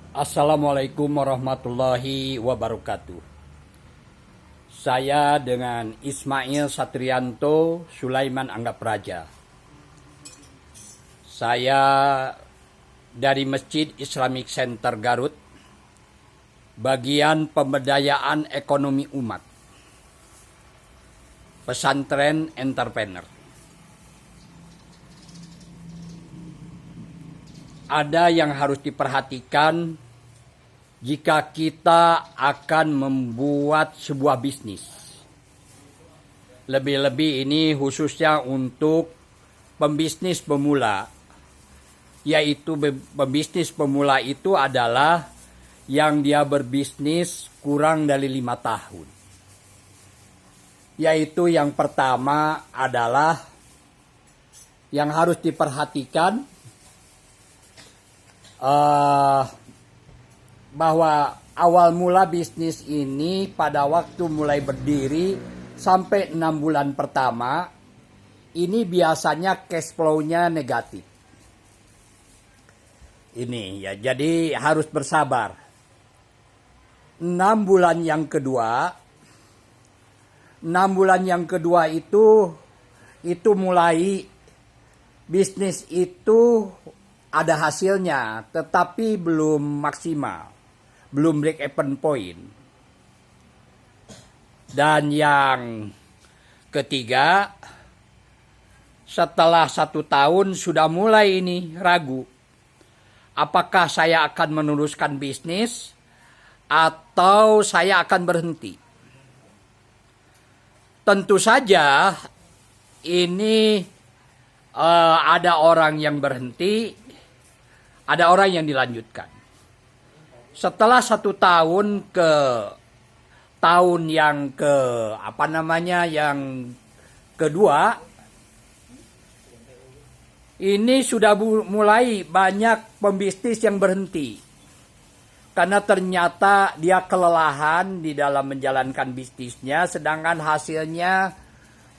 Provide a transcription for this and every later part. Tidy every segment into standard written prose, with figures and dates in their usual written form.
Assalamualaikum warahmatullahi wabarakatuh. Saya dengan Ismail Satrianto Sulaiman Anggap Raja. Saya dari Masjid Islamic Center Garut, bagian pemberdayaan ekonomi umat, pesantren entrepreneur. Ada yang harus diperhatikan jika kita akan membuat sebuah bisnis. Lebih-lebih ini khususnya untuk pembisnis pemula, yaitu pembisnis pemula itu adalah yang dia berbisnis kurang dari 5 tahun. Yaitu yang pertama adalah yang harus diperhatikan bahwa awal mula bisnis ini pada waktu mulai berdiri sampai 6 bulan pertama ini biasanya cash flow-nya negatif. Ini ya, jadi harus bersabar. 6 bulan yang kedua itu mulai bisnis itu ada hasilnya, tetapi belum maksimal, belum break even point. Dan yang ketiga, setelah 1 tahun sudah mulai ini ragu, apakah saya akan meneruskan bisnis atau saya akan berhenti. Tentu saja ini ada orang yang berhenti, ada orang yang dilanjutkan. Setelah 1 tahun ke tahun yang yang kedua, ini sudah mulai banyak pembisnis yang berhenti. Karena ternyata dia kelelahan di dalam menjalankan bisnisnya, sedangkan hasilnya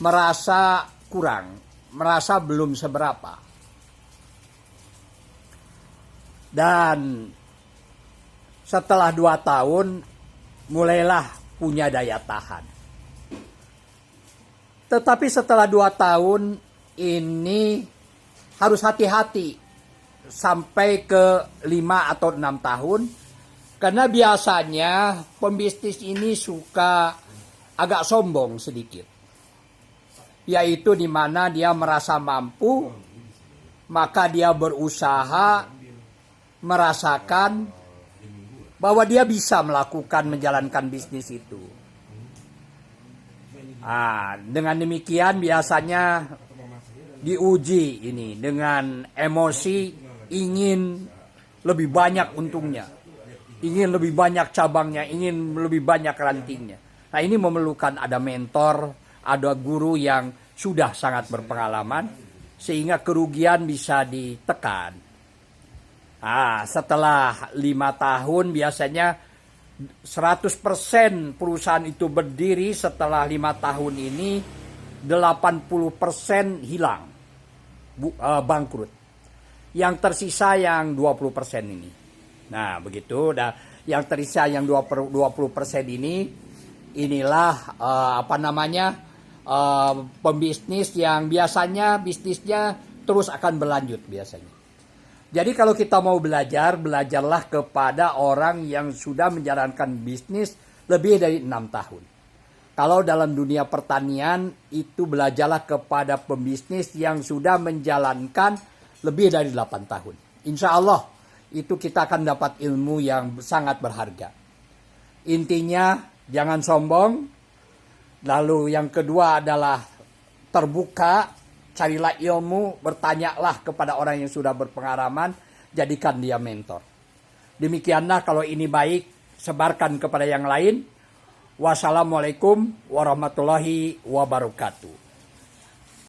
merasa kurang, merasa belum seberapa. Dan setelah 2 tahun mulailah punya daya tahan. Tetapi setelah 2 tahun ini harus hati-hati sampai ke 5 atau 6 tahun. Karena biasanya pembisnis ini suka agak sombong sedikit. Yaitu di mana dia merasa mampu, maka dia berusaha merasakan bahwa dia bisa menjalankan bisnis itu. Dengan demikian biasanya diuji ini dengan emosi ingin lebih banyak untungnya, ingin lebih banyak cabangnya, ingin lebih banyak rantingnya. Nah, ini memerlukan ada mentor, ada guru yang sudah sangat berpengalaman sehingga kerugian bisa ditekan. Setelah 5 tahun biasanya 100% perusahaan itu berdiri. Setelah 5 tahun ini 80% hilang, bangkrut. Yang tersisa yang 20% ini. Nah begitu. Yang tersisa yang 20% ini, inilah pembisnis yang biasanya bisnisnya terus akan berlanjut biasanya. Jadi kalau kita mau belajarlah kepada orang yang sudah menjalankan bisnis lebih dari 6 tahun. Kalau dalam dunia pertanian itu belajarlah kepada pembisnis yang sudah menjalankan lebih dari 8 tahun. Insya Allah itu kita akan dapat ilmu yang sangat berharga. Intinya jangan sombong. Lalu yang kedua adalah terbuka. Carilah ilmu, bertanyalah kepada orang yang sudah berpengalaman, jadikan dia mentor. Demikianlah, kalau ini baik, sebarkan kepada yang lain. Wassalamualaikum warahmatullahi wabarakatuh.